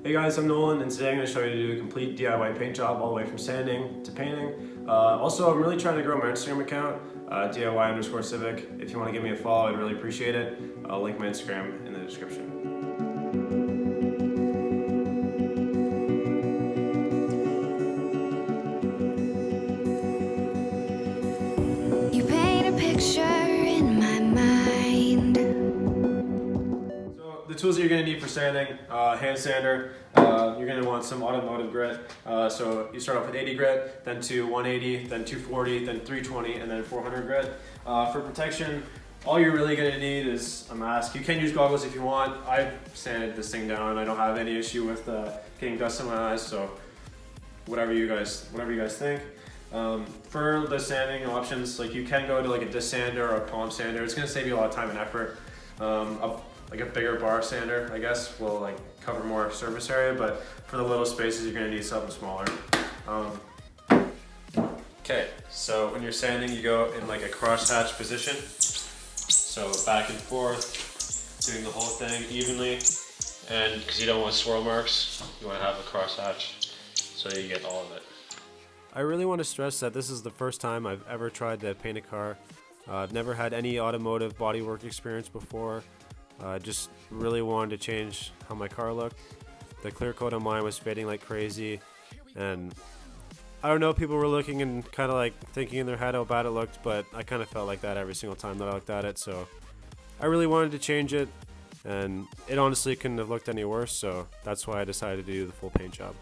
Hey guys, I'm Nolan, and today I'm going to show you how to do a complete DIY paint job all the way from sanding to painting. Also, I'm really trying to grow my Instagram account, DIY_civic. If you want to give me a follow, I'd really appreciate it. I'll link my Instagram in the description. You paint a picture in my mind. So the tools that you're going to need for sanding, hand sander, you're going to want some automotive grit. So you start off with 80 grit, then to 180, then 240, then 320, and then 400 grit. For protection, all you're really going to need is a mask. You can use goggles if you want. I've sanded this thing down. I don't have any issue with getting dust in my eyes, so whatever you guys think. For the sanding options, like you can go to like a disc sander or a palm sander. It's going to save you a lot of time and effort. Like a bigger bar sander, I guess, will like cover more surface area, but for the little spaces, you're going to need something smaller. Okay, so when you're sanding, you go in like a crosshatch position. So back and forth, doing the whole thing evenly, and because you don't want swirl marks, you want to have a crosshatch so you get all of it. I really want to stress that this is the first time I've ever tried to paint a car. I've never had any automotive bodywork experience before. Just really wanted to change how my car looked. The clear coat on mine was fading like crazy, and I don't know, people were looking and kind of like thinking in their head how bad it looked, but I kind of felt like that every single time that I looked at it, so I really wanted to change it, and it honestly couldn't have looked any worse, so that's why I decided to do the full paint job.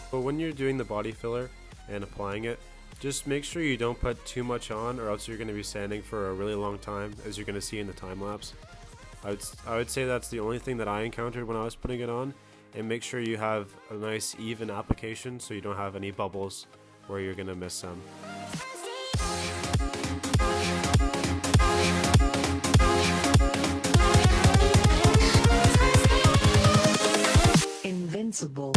But when you're doing the body filler and applying it, just make sure you don't put too much on, or else you're going to be sanding for a really long time, as you're going to see in the time lapse. I would say that's the only thing that I encountered when I was putting it on, and make sure you have a nice even application so you don't have any bubbles where you're going to miss some. Invincible.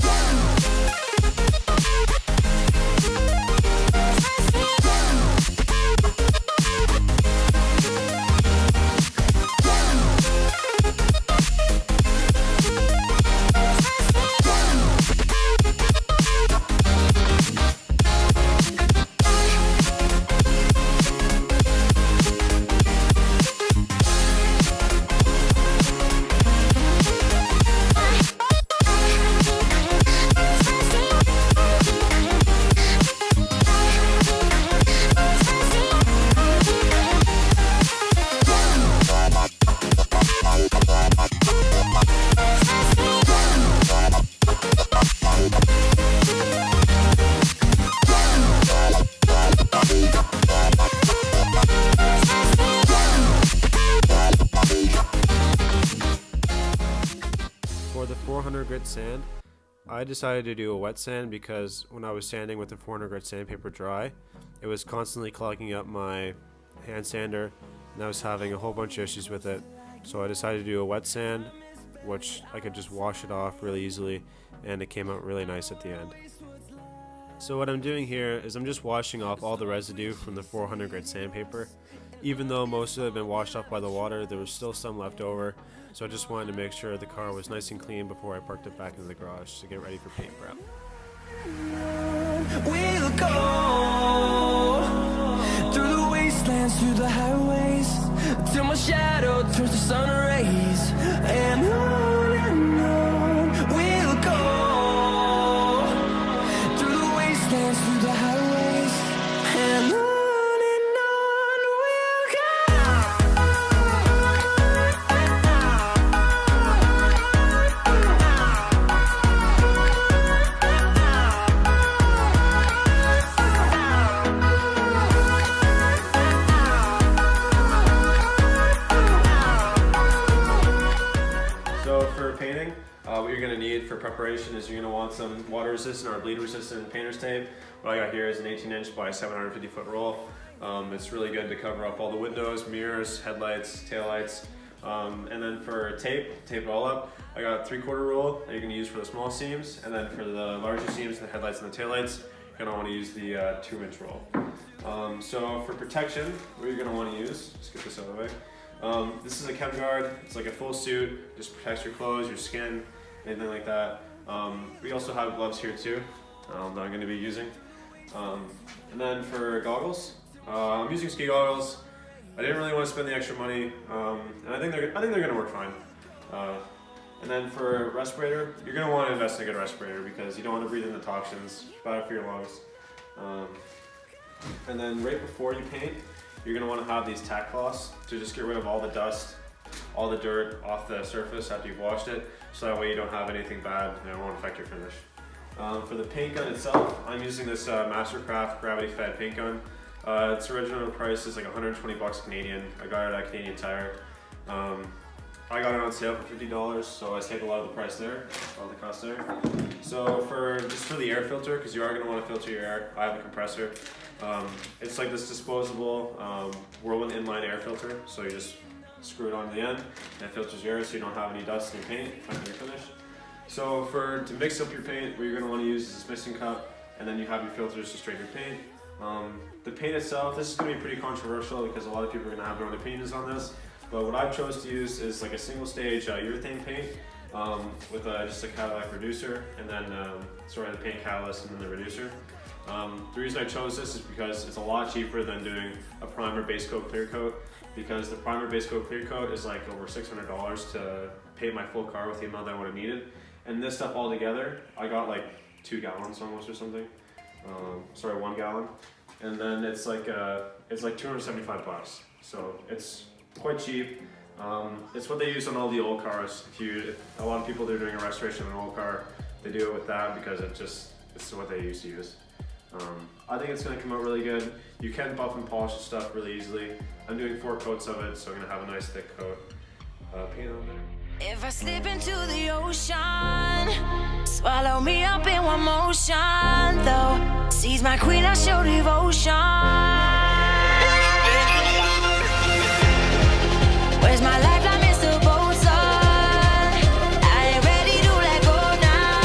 For the 400 grit sand, I decided to do a wet sand because when I was sanding with the 400 grit sandpaper dry, it was constantly clogging up my hand sander and I was having a whole bunch of issues with it. So I decided to do a wet sand, which I could just wash it off really easily, and it came out really nice at the end. So what I'm doing here is I'm just washing off all the residue from the 400 grit sandpaper. Even though most of it had been washed off by the water, there was still some left over, so I just wanted to make sure the car was nice and clean before I parked it back into the garage to get ready for paint prep. We'll go through the wastelands, through the highways, till my shadow turns to sun rays, and on we'll go through the wastelands, through the highways, and on we'll go. What you're going to need for preparation is you're going to want some water resistant or bleed resistant painter's tape. What I got here is an 18-inch by 750 foot roll. It's really good to cover up all the windows, mirrors, headlights, taillights. And then for tape it all up, I got a 3/4 roll that you're going to use for the small seams, and then for the larger seams, the headlights and the taillights, you're going to want to use the 2-inch roll. So for protection, what you're going to want to use, let's get this out of the way. This is a chem guard. It's like a full suit, just protects your clothes, your skin, anything like that. We also have gloves here too that I'm going to be using. And then for goggles, I'm using ski goggles. I didn't really want to spend the extra money, and I think they're going to work fine. And then for respirator, you're going to want to invest in a good respirator because you don't want to breathe in the toxins. It's bad for your lungs. And then right before you paint, you're going to want to have these tack cloths to just get rid of all the dust, all the dirt off the surface after you've washed it, so that way you don't have anything bad and it won't affect your finish. For the paint gun itself, I'm using this Mastercraft gravity fed paint gun. Its original price is like 120 bucks Canadian. I got it at Canadian Tire. I got it on sale for $50, so I saved a lot of the price there, all the cost there. So just for the air filter, because you are going to want to filter your air, I have a compressor. It's like this disposable Whirlwind inline air filter, so you just screw it onto the end, and it filters your air so you don't have any dust in your paint after you're finished. So to mix up your paint, what you're going to want to use is this mixing cup, and then you have your filters to straighten your paint. The paint itself, this is going to be pretty controversial because a lot of people are going to have their own opinions on this, but what I've chose to use is like a single stage urethane paint with just a catalytic reducer, and then the paint catalyst and then the reducer. The reason I chose this is because it's a lot cheaper than doing a primer base coat clear coat, because the primer base coat clear coat is like over $600 to paint my full car with the amount that I would have needed. And this stuff all together, I got like 2 gallons almost or something. 1 gallon. And then it's like 275 bucks. So it's quite cheap. It's what they use on all the old cars. A lot of people that are doing a restoration of an old car, they do it with that because it's what they used to use. I think it's going to come out really good. You can buff and polish the stuff really easily. I'm doing 4 coats of it, so I'm going to have a nice thick coat paint on there. If I slip into the ocean, swallow me up in one motion, though. Seize my queen, I show devotion. Where's my lifeline, Mr. Bosun? I ain't ready to let go now.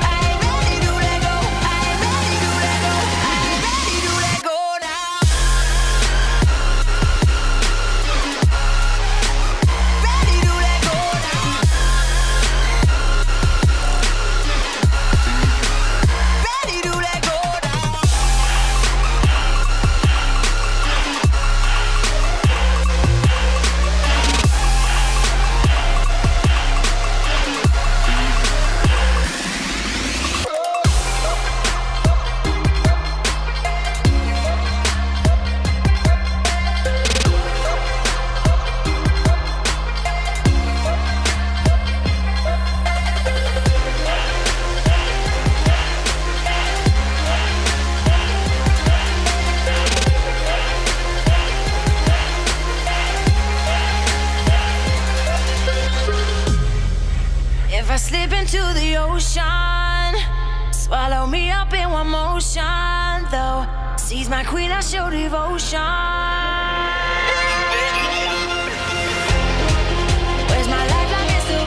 I ain't ready to let go. I ain't ready to let go. I ain't ready to let go now. Ready to let go now. Ready to let go now. If I slip into the ocean, swallow me up in one motion, though. Seize my queen, I show devotion. Where's my lifeline, Mr.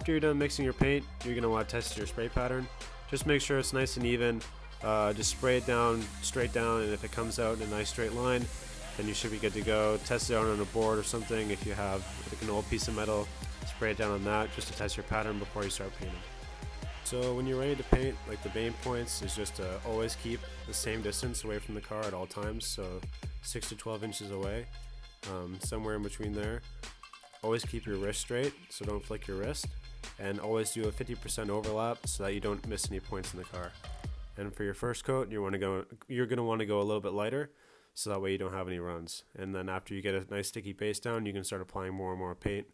after you're done mixing your paint, you're going to want to test your spray pattern. Just make sure it's nice and even. Just spray it down, straight down, and if it comes out in a nice straight line, then you should be good to go. Test it out on a board or something. If you have like an old piece of metal, spray it down on that just to test your pattern before you start painting. So when you're ready to paint, like the main points is just to always keep the same distance away from the car at all times, so 6 to 12 inches away, somewhere in between there. Always keep your wrist straight, so don't flick your wrist, and always do a 50% overlap so that you don't miss any points in the car. And for your first coat, you're going to want to go a little bit lighter, so that way you don't have any runs. And then after you get a nice sticky base down, you can start applying more and more paint,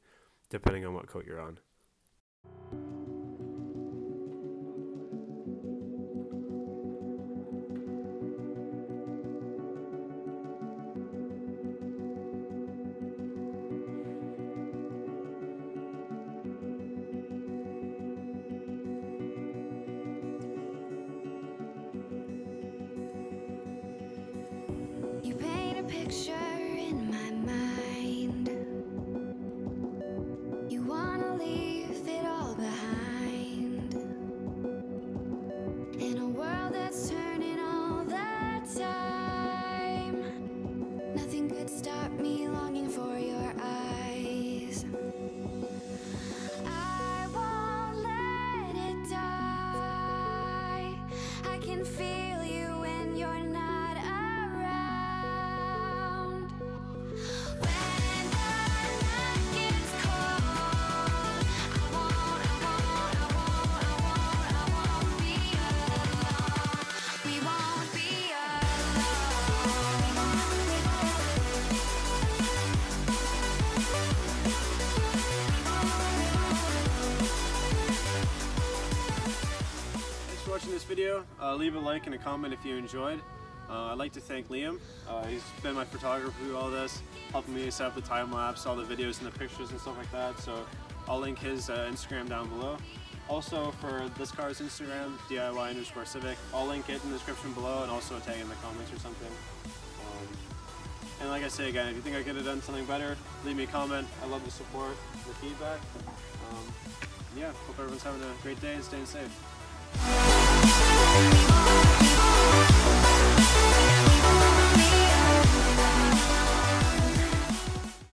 depending on what coat you're on. You paint a picture in my mind. You wanna leave it all behind. In a world that's turning all the time, nothing could stop me longing for your eyes. I won't let it die. I can feel you when you're not around. When the night gets cold, I won't be alone. We won't be Thanks for watching this video. Leave a like and a comment if you enjoyed. I'd like to thank Liam. He's been my photographer through all this, helping me set up the time lapse, all the videos and the pictures and stuff like that. So I'll link his Instagram down below. Also for this car's Instagram, DIY_Civic, I'll link it in the description below and also a tag in the comments or something. And like I say again, if you think I could have done something better, leave me a comment. I love the support, the feedback. Yeah, hope everyone's having a great day and staying safe.